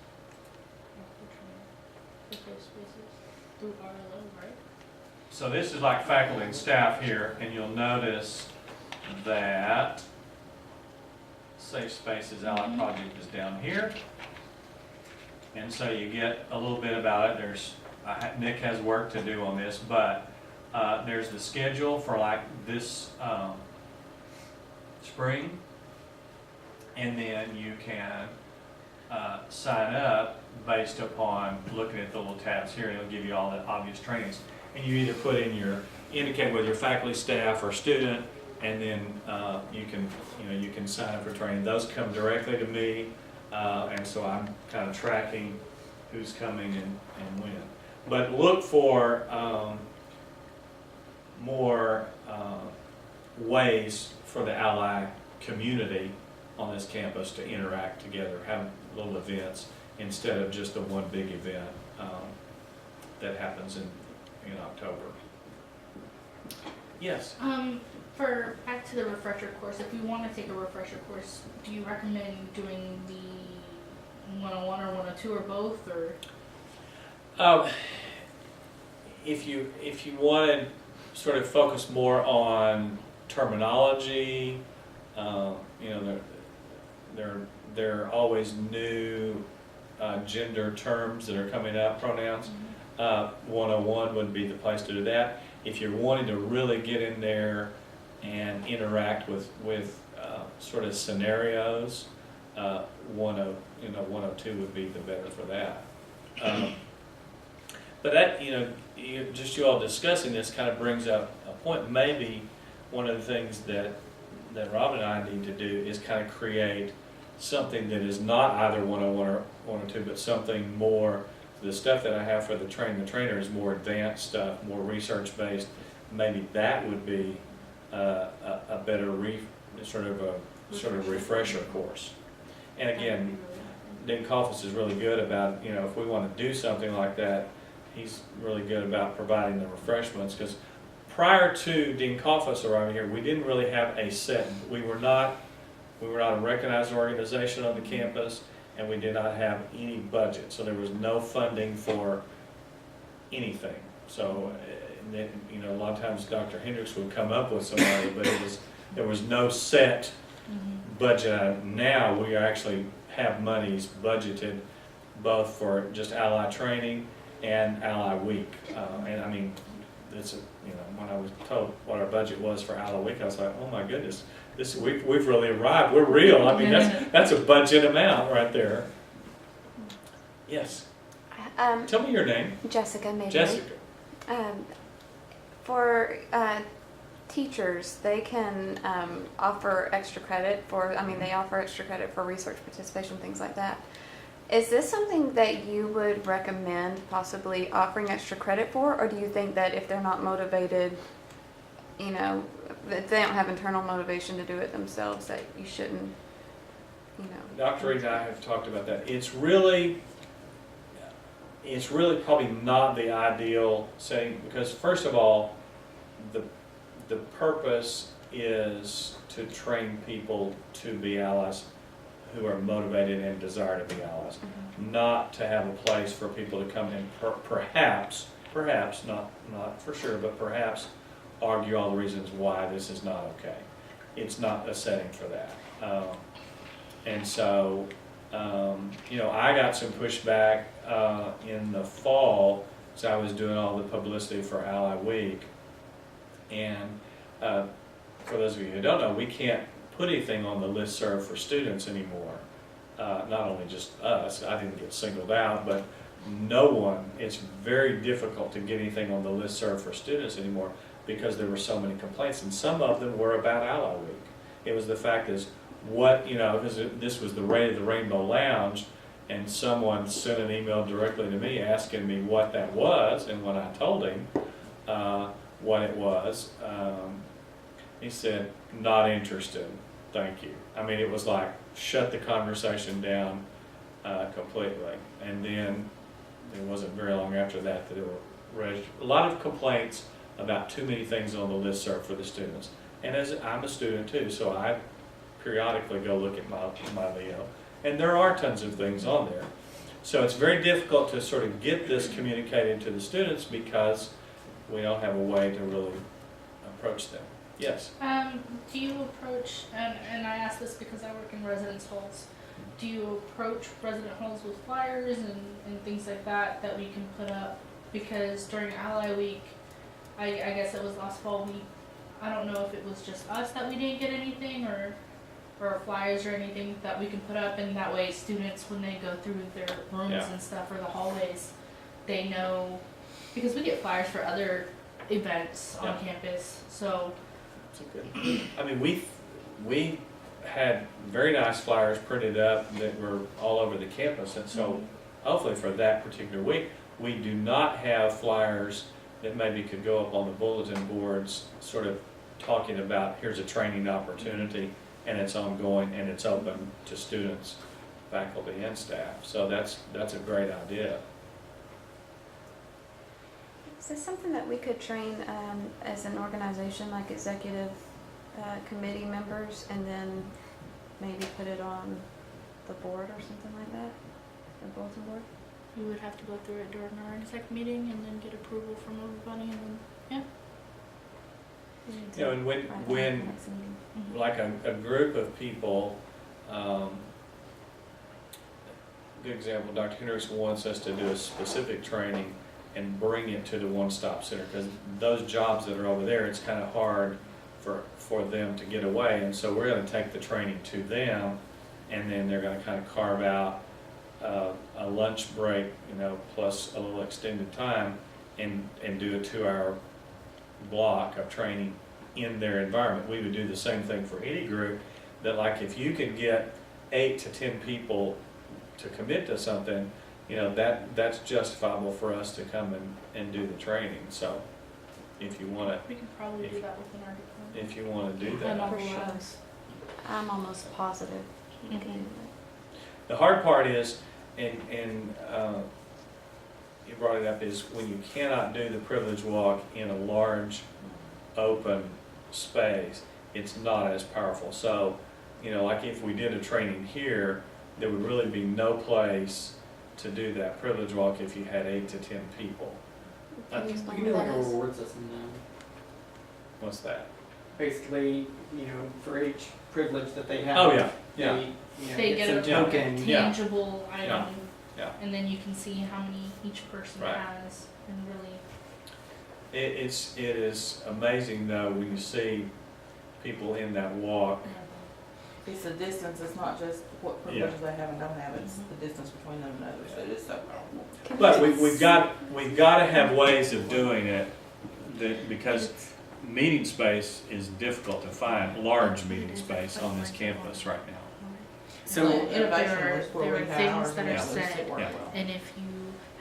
the safe spaces through RLO, right? So this is like faculty and staff here, and you'll notice that Safe Spaces Ally Project is down here. And so you get a little bit about it. Nick has work to do on this, but there's the schedule for like this spring, and then you can sign up based upon looking at the little tabs here, and it'll give you all the obvious trainings. And you either put in indicate whether you're faculty, staff, or student, and then you can sign up for training. Those come directly to me. And so I'm kind of tracking who's coming and when. But look for more ways for the Ally community on this campus to interact together, have little events instead of just the one big event that happens in October. Yes? For back to the refresher course, if you want to take a refresher course, do you recommend doing the 101 or 102 or both, or? If you want to sort of focus more on terminology, there are always new gender terms that are coming up, pronouns. 101 would be the place to do that. If you're wanting to really get in there and interact with sort of scenarios, 102 would be the better for that. But that, just you all discussing this kind of brings up a point. Maybe one of the things that Rob and I need to do is kind of create something that is not either 101 or 102, but something more. The stuff that I have for the trainer is more advanced stuff, more research based. Maybe that would be a better sort of refresher course. And again, Dean Coffis is really good about, if we want to do something like that, he's really good about providing the refreshments, because prior to Dean Coffis arriving here, we didn't really have a set. We were not a recognized organization on the campus, and we did not have any budget, so there was no funding for anything. So, a lot of times Dr. Hendricks would come up with somebody, but there was no set budget. Now we actually have monies budgeted both for just Ally training and Ally Week. And I mean, when I was told what our budget was for Ally Week, I was like, oh my goodness, we've really arrived. We're real. I mean, that's a budget amount right there. Yes. Um, Tell me your name. Jessica, maybe. Jessica. For teachers, they can offer extra credit for, they offer extra credit for research participation, things like that. Is this something that you would recommend possibly offering extra credit for, or do you think that if they're not motivated, if they don't have internal motivation to do it themselves, that you shouldn't, Dr. Reed and I have talked about that. It's really probably not the ideal setting, because first of all, the purpose is to train people to be allies who are motivated and desire to be allies, not to have a place for people to come in, perhaps, not for sure, but perhaps argue all the reasons why this is not okay. It's not a setting for that. And so, I got some pushback in the fall as I was doing all the publicity for Ally Week. And for those of you who don't know, we can't put anything on the listserv for students anymore. Not only just us, I didn't get singled out, but no one. It's very difficult to get anything on the listserv for students anymore because there were so many complaints, and some of them were about Ally Week. It was the fact is, because this was the Raid of the Rainbow Lounge, and someone sent an email directly to me asking me what that was, and when I told him what it was, he said, not interested, thank you. It was like, shut the conversation down completely. And then it wasn't very long after that there were raised a lot of complaints about too many things on the listserv for the students. And as I'm a student too, so I periodically go look at my Leo, and there are tons of things on there. So it's very difficult to sort of get this communicated to the students because we don't have a way to really approach them. Yes? Do you approach, and I ask this because I work in residence halls, do you approach resident halls with flyers and things like that we can put up? Because during Ally Week, I guess it was last fall, I don't know if it was just us that we didn't get anything or flyers or anything that we can put up, and that way students, when they go through their rooms and stuff or the hallways, they know, because we get flyers for other events on campus, so. We had very nice flyers printed up that were all over the campus, and so hopefully for that particular week, we do not have flyers that maybe could go up on the bulletin boards sort of talking about here's a training opportunity and it's ongoing and it's open to students, faculty, and staff. So that's a great idea. Is this something that we could train as an organization, like executive committee members, and then maybe put it on the board or something like that, the bulletin board? We would have to go through it during our exec meeting and then get approval from everybody, and then, And when like a group of people, good example, Dr. Hendricks wants us to do a specific training and bring it to the one-stop center, because those jobs that are over there, it's kind of hard for them to get away, and so we're going to take the training to them, and then they're going to kind of carve out a lunch break, plus a little extended time, and do a 2-hour block of training in their environment. We would do the same thing for any group, that like if you could get 8 to 10 people to commit to something, that's justifiable for us to come and do the training. So if you want to, we can probably do that within our department. if you want to do And that. all For the sure. labs. I'm almost positive you can do The hard part is, and you brought it up, is when you cannot do the privilege walk in a large open space, it's not as powerful. So, like if we did a training here, there would really be no place to do that privilege walk if you had 8 to 10 people. that. Can you You explain can do what like that a is? reward system now. What's that? Basically, for each privilege that they have. Oh, yeah. They get get some a token. Yeah. tangible item, Yeah. and then you can see how many each person Right. has, and really. It is amazing though when you see people in that walk It's the distance, it's not just what privileges they have and don't have, it's the distance between them and others, so it is so powerful. But we've got to have ways of doing it because meeting space is difficult to find, large meeting space on this campus right now. So Innovation there is where are we have things ours that and are others that said, work Yeah. well. and if you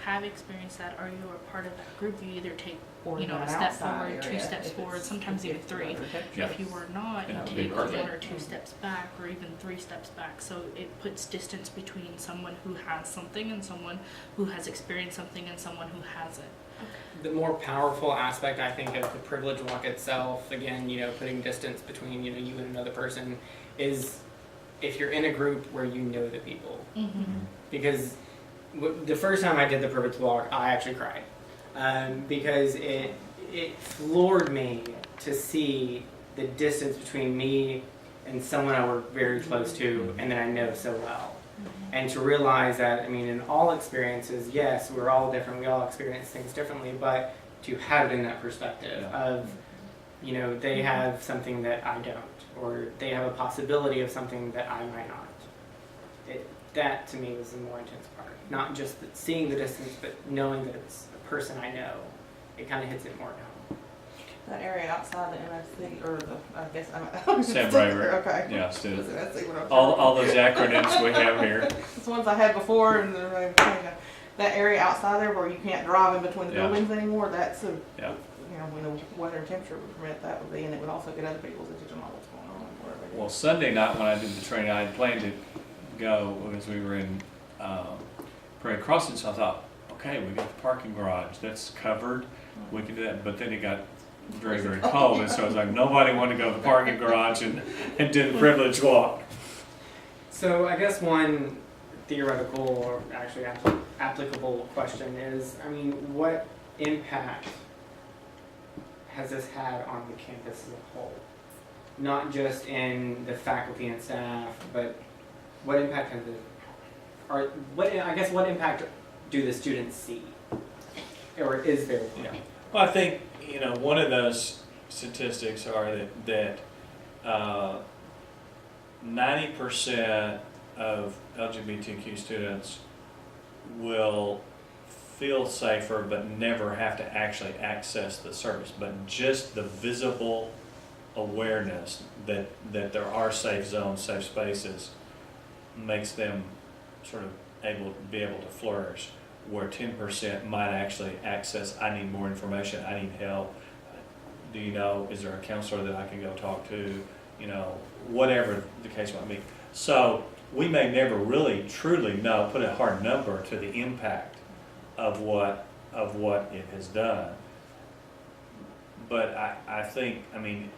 have experienced that or you are part of that group, you either take, Or you know, even a an step outside forward, two area, steps if forward, it's- sometimes even if three. another temperature. Yeah. If you are not, Yeah, you it'd be take perfect. 1 or 2 steps back or even 3 steps back. So it puts distance between someone who has something and someone who has experienced something and someone who hasn't. the more powerful aspect, I think, of the privilege walk itself, again, you know, putting distance between, you know, you and another person, is if you're in a group where you know the people. Because the first time I did the privilege walk, I actually cried. Because it floored me to see the distance between me and someone I work very close to and that I know so well. And to realize that, I mean, in all experiences, yes, we're all different, we all experience things differently, but to have it in that perspective of, you know, they have something that I don't, or they have a possibility of something that I might not. That to me was the more intense part. Not just seeing the distance, but knowing that it's a person I know. It kind of hits it more down. That area outside the MSC, or the, I guess, I'm. Sam Braver. Okay. Yeah, student. That's what I'm All those acronyms we have here. It's the ones I had before, and they're maybe changing. That area outside there where you can't drive in between the Yeah. buildings anymore, that's a, Yeah. you know, we know weather and temperature would permit that would be, and it would also get other people's attention on what's going on and wherever it is. Well, Sunday night when I did the training, I had planned to go because we were in Prairie Crossing, so I thought, okay, we got the parking garage, that's covered, we can do that. But then it got very, very cold, and so I was like, nobody wanted to go to the parking garage and do the privilege walk. So I guess one theoretical or actually applicable question is, I mean, what impact has this had on the campus as a whole? Not just in the faculty and staff, but what impact has it, or what impact do the students see? Or is there one? Yeah. Well, I think, you know, one of those statistics are that 90% of LGBTQ students will feel safer but never have to actually access the service. But just the visible awareness that there are safe zones, safe spaces, makes them sort of be able to flourish, where 10% might actually access, I need more information, I need help, do you know, is there a counselor that I can go talk to, you know, whatever the case might be. So we may never really truly know, put a hard number to the impact of what it has done. But I think, I mean,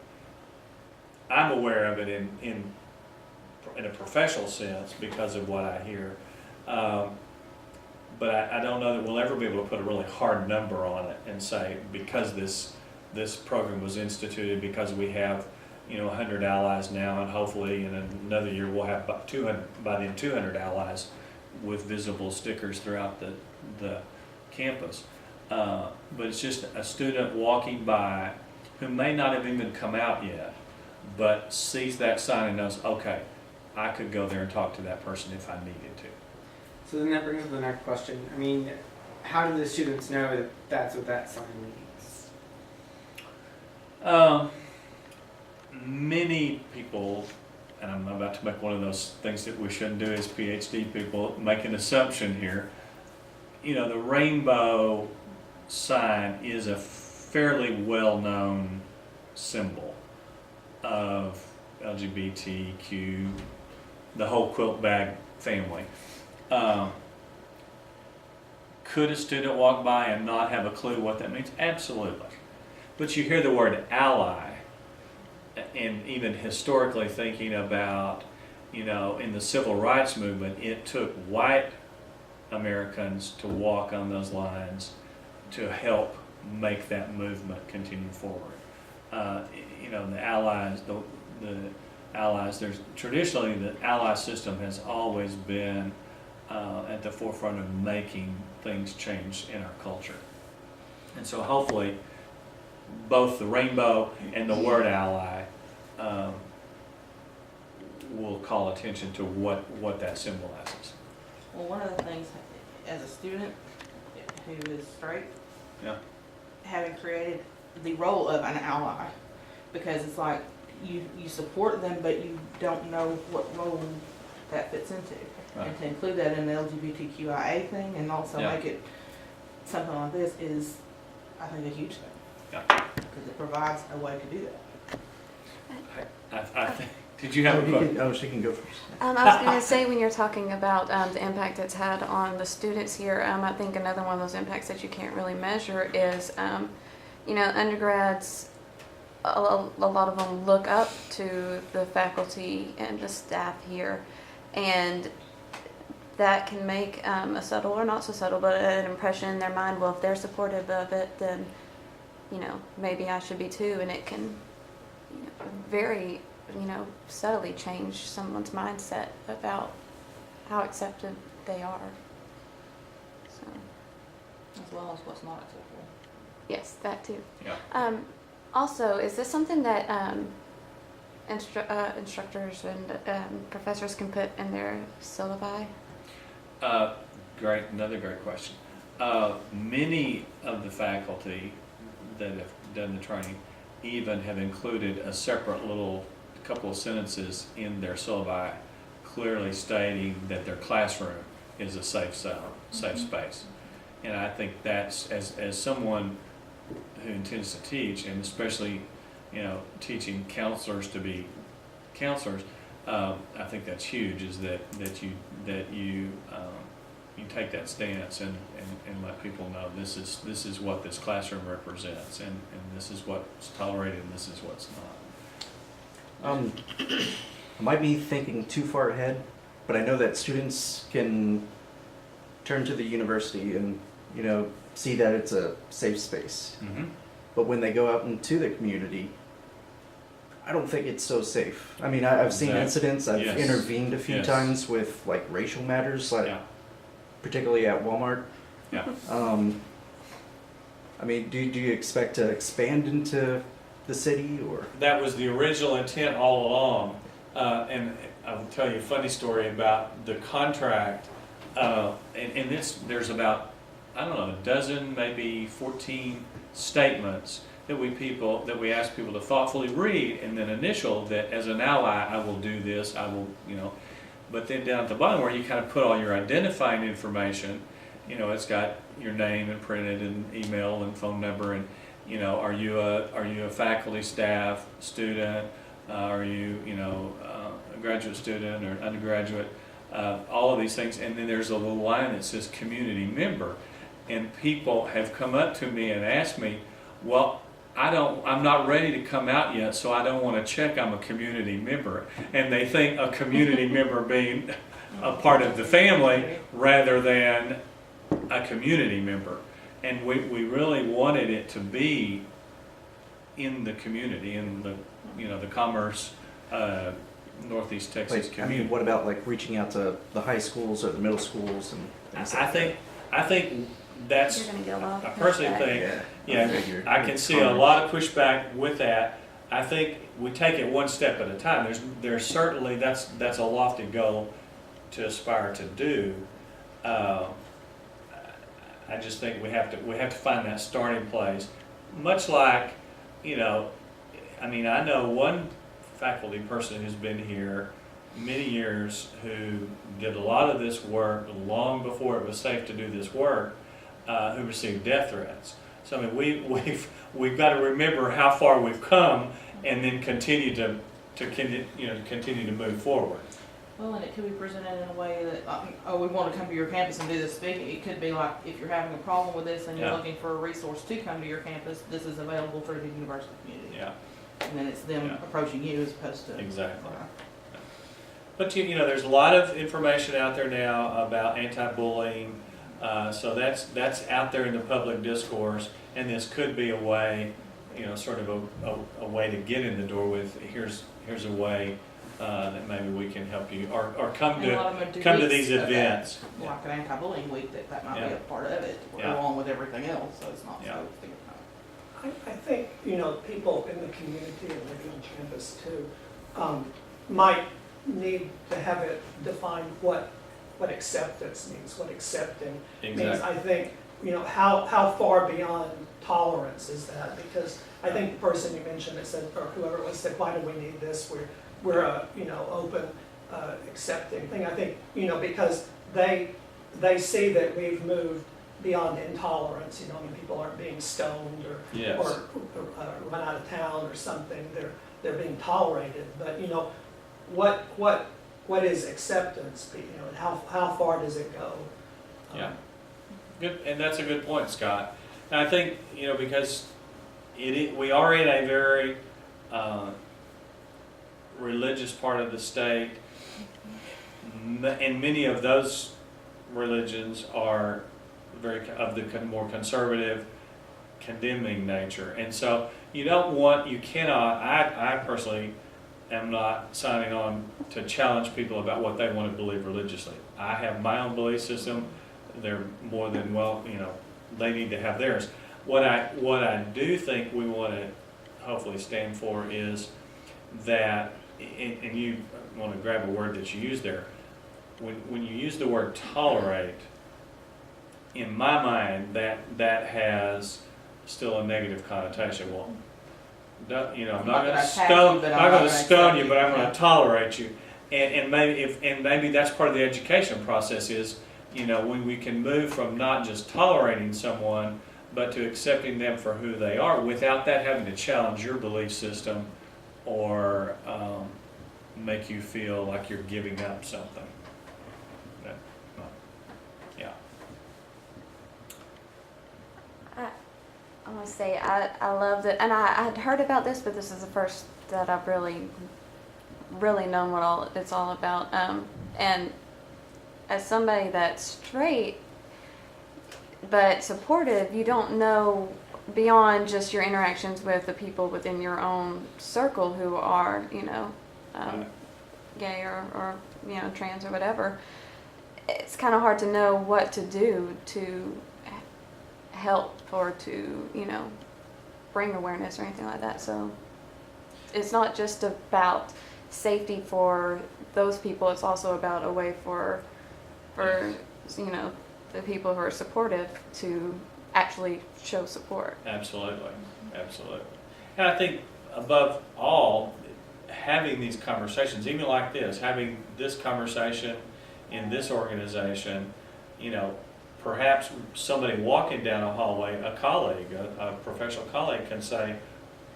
I'm aware of it in a professional sense because of what I hear. But I don't know that we'll ever be able to put a really hard number on it and say, because this program was instituted, because we have, you know, 100 allies now, and hopefully in another year we'll have about 200 allies with visible stickers throughout the campus. But it's just a student walking by who may not have even come out yet, but sees that sign and knows, okay, I could go there and talk to that person if I needed to. So then that brings up the next question. I mean, how do the students know that that's what that sign means? Many people, and I'm about to make one of those things that we shouldn't do as PhD people, make an assumption here. You know, the rainbow sign is a fairly well-known symbol of LGBTQ, the whole quilt bag family. Could a student walk by and not have a clue what that means? Absolutely. But you hear the word ally, and even historically thinking about, you know, in the civil rights movement, it took white Americans to walk on those lines to help make that movement continue forward. You know, the allies, the allies, there's traditionally the ally system has always been at the forefront of making things change in our culture. And so hopefully both the rainbow and the word ally will call attention to what that symbolizes. Well, one of the things, as a student who is straight, Yeah. having created the role of an ally, because it's like you support them, but you don't know what role that fits into. Right. And to include that in the LGBTQIA thing and also Yeah. make it something like this is, I think, a huge thing. Yeah. Because it provides a way to do that. I think, did you have a question? Oh, she can go first. I was going to say, when you're talking about the impact it's had on the students here, I think another one of those impacts that you can't really measure is, undergrads, a lot of them look up to the faculty and the staff here, and that can make a subtle or not so subtle, but an impression in their mind. Well, if they're supportive of it, then maybe I should be too, and it can very subtly change someone's mindset about how accepted they are. So As well as what's not acceptable. yes, that too. Yeah. Also, is this something that instructors and professors can put in their syllabi? Another great question. Many of the faculty that have done the training even have included a separate little couple of sentences in their syllabi clearly stating that their classroom is a safe zone, safe space. And I think that's, as someone who intends to teach, and especially, teaching counselors to be counselors, I think that's huge, is that you take that stance and let people know this is what this classroom represents, and this is what's tolerated and this is what's not. I might be thinking too far ahead, but I know that students can turn to the university and, see that it's a safe space. Mm-hmm. But when they go out into the community, I don't think it's so safe. I mean, I've seen Exactly. incidents, I've Yes. intervened a few Yes. times with like racial matters, like Yeah. particularly at Walmart. Yeah. I mean, do you expect to expand into the city, or? That was the original intent all along. And I'll tell you a funny story about the contract. And there's about, I don't know, a dozen, maybe 14 statements that we ask people to thoughtfully read and then initial that as an ally, I will do this, I will, But then down at the bottom where you kind of put all your identifying information, it's got your name and printed and email and phone number and, are you a faculty, staff, student, are you, a graduate student or an undergraduate, all of these things. And then there's a little line that says community member. And people have come up to me and asked me, well, I'm not ready to come out yet, so I don't want to check I'm a community member. And they think a community member being a part of the family rather than a community member. And we really wanted it to be in the community, in the Commerce, Northeast Texas Like, I community. mean, what about like reaching out to the high schools or the middle schools and things like I think that's, You're going to get a lot I of personally pushback. think, that? figured. I can see a lot of pushback with that. I think we take it one step at a time. There's certainly, that's a lofty goal to aspire to do. I just think we have to find that starting place. Much like, I know one faculty person who's been here many years who did a lot of this work long before it was safe to do this work, who received death threats. So I mean, we've got to remember how far we've come, and then continue to continue to move forward. Well, and it could be presented in a way that, we want to come to your campus and do this speaking. It could be like, if you're having a problem with this and you're Yeah. looking for a resource to come to your campus, this is available through the university community. Yeah, And then it's them Yeah. approaching you as opposed to. exactly. But there's a lot of information out there now about anti-bullying, so that's out there in the public discourse, and this could be a way, sort of a way to get in the door with. Here's a way that maybe we can help you, or come And a lot of them do to weeks these of that, events. Like an anti-bullying week, that might be Yeah. a part of it, Yeah. along with everything else, so it's not Yeah. so big. I think, people in the community and maybe on campus too, might need to have it defined what acceptance means, what accepting means. Exactly. I think, how far beyond tolerance is that? Because I think the person you mentioned that said, or whoever it was said, why do we need this? We're a, open, accepting thing. I think, because they see that we've moved beyond intolerance, people aren't being stoned Yes. or run out of town or something. They're being tolerated. But, what is acceptance? And how far does it go? Yeah. Good, and that's a good point, Scott. And I think, because we are in a very religious part of the state, and many of those religions are of the more conservative, condemning nature. And so you cannot, I personally am not signing on to challenge people about what they want to believe religiously. I have my own belief system. They're more than they need to have theirs. What I do think we want to hopefully stand for is that, and you want to grab a word that you use there, when you use the word tolerate, in my mind, that has still a negative connotation. Well, I'm not going to stone you, but I'm going to tolerate you. And maybe that's part of the education process is, when we can move from not just tolerating someone, but to accepting them for who they are without that having to challenge your belief system or make you feel like you're giving up something. Yeah. I want to say I loved it, and I had heard about this, but this is the first that I've really known what it's all about. And as somebody that's straight but supportive, you don't know beyond just your interactions with the people within your own circle who are, gay or trans or whatever. It's kind of hard to know what to do to help or to, bring awareness or anything like that. So it's not just about safety for those people, it's also about a way for the people who are supportive to actually show support. Absolutely. And I think above all, having these conversations, even like this, having this conversation in this organization, perhaps somebody walking down a hallway, a colleague, a professional colleague can say,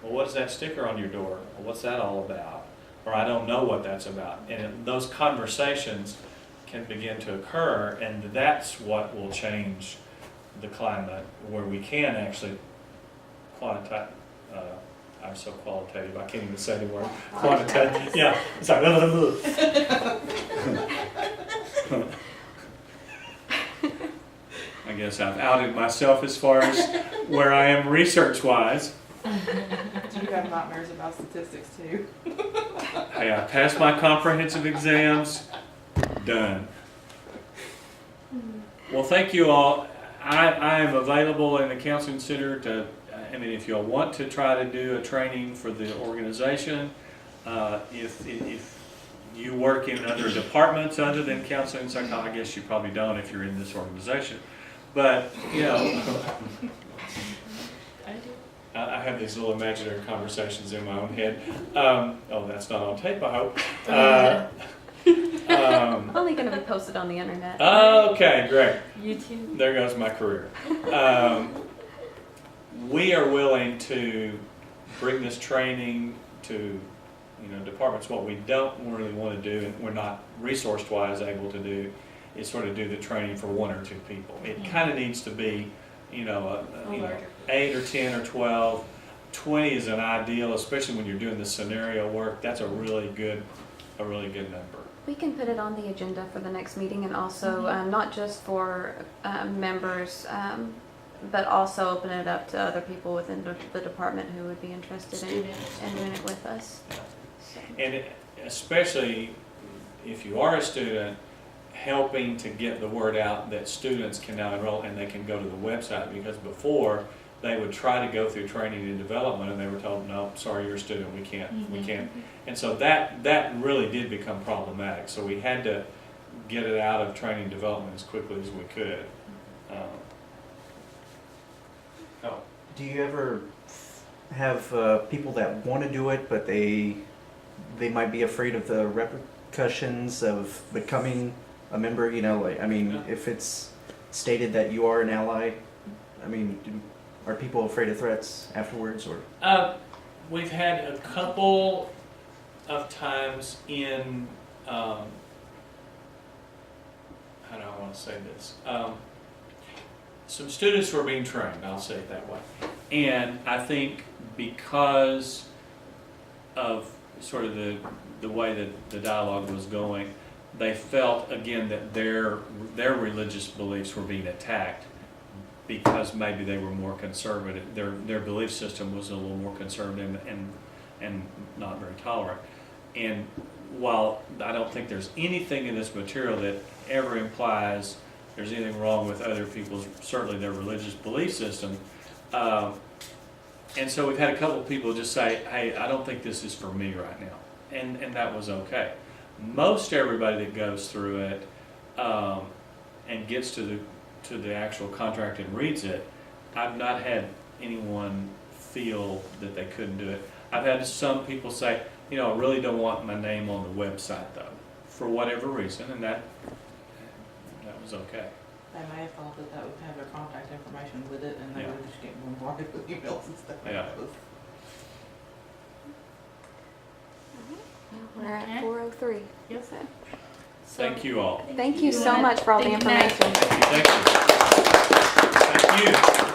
well, what's that sticker on your door? Well, what's that all about? Or I don't know what that's about. And those conversations can begin to occur, and that's what will change the climate where we can actually quantitate. I'm so qualitative, I can't even say the word. Quantitative. Yeah, sorry. I guess I've outed myself as far as where I am research-wise. You have nightmares about statistics too. Hey, I passed my comprehensive exams. Done. Well, thank you all. I am available in the Counseling Center to, if you all want to try to do a training for the organization, if you work in other departments other than counseling and psychology, I guess you probably don't if you're in this organization. But, I have these little imaginary conversations in my own head. That's not on tape, I hope. Only going to be posted on the internet. Okay, great. YouTube. There goes my career. We are willing to bring this training to departments. What we don't really want to do, and we're not resource-wise able to do, is sort of do the training for 1 or 2 people. It kind of needs to be, 8 or 10 or 12. 20 is an ideal, especially when you're doing the scenario work. That's a really good number. We can put it on the agenda for the next meeting, and also not just for members, but also open it up to other people within the department who would be interested in doing it with us. So. And especially if you are a student, helping to get the word out that students can now enroll and they can go to the website, because before they would try to go through training and development, and they were told, no, sorry, you're a student, we can't. And so that really did become problematic. So we had to get it out of training and development as quickly as we could. Do you ever have people that want to do it, but they might be afraid of the repercussions of becoming a member? You know, like, I mean, Yeah. if it's stated that you are an ally, I mean, are people afraid of threats afterwards, or? We've had a couple of times in, how do I want to say this? Some students were being trained, I'll say it that way. And I think because of sort of the way that the dialogue was going, they felt again that their religious beliefs were being attacked because maybe they were more conservative. Their belief system was a little more conservative and not very tolerant. And while I don't think there's anything in this material that ever implies there's anything wrong with other people's, certainly their religious belief system, and so we've had a couple of people just say, hey, I don't think this is for me right now. And that was okay. Most everybody that goes through it and gets to the actual contract and reads it, I've not had anyone feel that they couldn't do it. I've had some people say, you know, I really don't want my name on the website though, for whatever reason, and that was okay. They may have thought that that would have their contact information with it, and they Yeah. would just get bombarded with emails and stuff like Yeah. that. We're at Okay. 4:03. Yep. So, Thank you all. thank you so much for all the Thank you, Matt. information. Thank you. Thank you.